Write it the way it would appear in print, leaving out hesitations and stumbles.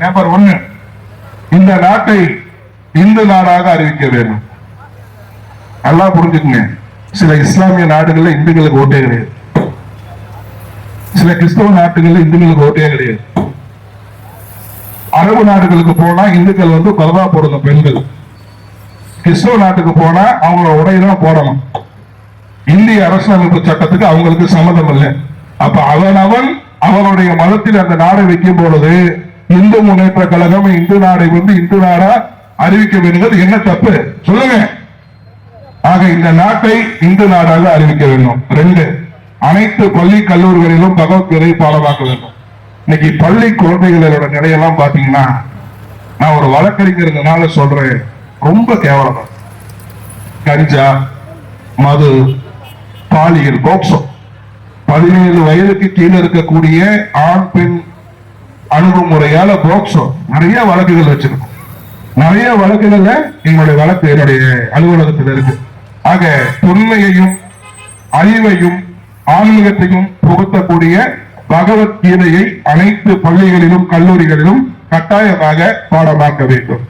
Number 1, இந்த நாட்டை இந்து நாடாக அறிவிக்க வேண்டும். நல்லா புரிஞ்சுக்குங்க. சில இஸ்லாமிய நாடுகள்ல இந்துக்களுக்கு ஓட்டே கிடையாது, சில கிறிஸ்தவ நாட்டுகள்ல இந்துக்களுக்கு ஓட்டே கிடையாது. அரபு நாடுகளுக்கு போனா இந்துக்கள் பரதா போடணும் பெண்கள், கிறிஸ்தவ நாட்டுக்கு போனா அவங்களோட உடையதான் போடணும். இந்திய அரசியலமைப்பு சட்டத்துக்கு அவங்களுக்கு சம்மதம் இல்லை. அப்ப அவன் அவனுடைய மதத்தில் அந்த நாடை வைக்கும் பொழுது இந்து முன்னேற்ற கழகம் இந்து நாடை இந்து நாடா அறிவிக்க வேண்டும். என்ன தப்பு சொல்லுங்க? ஆக இந்த நாட்டை இந்து நாடாக அறிவிக்க வேண்டும். 2, அனைத்து பள்ளி கல்லூரிகளிலும் பகவத்கீதை பாடமாக்க வேண்டும். இன்னைக்கு பள்ளி குழந்தைகளோட நிலையெல்லாம் பாத்தீங்கன்னா, நான் ஒரு வழக்கறிஞர்னால சொல்றேன், ரொம்ப கேவலமா. கஞ்சா, மது, பாலியல், போக்சோ, 17 வயதுக்கு கீழே இருக்கக்கூடிய ஆண் பெண் அணுகுமுறையால போக்சோ நிறைய வழக்குகள் வச்சிருக்கோம். நிறைய வழக்குகள்ல எங்களுடைய வழக்கு என்னுடைய அலுவலகத்தில் இருக்கு. ஆக உண்மையையும் அறிவையும் ஆன்மீகத்தையும் புகுத்தக்கூடிய பகவத்கீதையை அனைத்து பள்ளிகளிலும் கல்லூரிகளிலும் கட்டாயமாக பாடமாக்க வேண்டும்.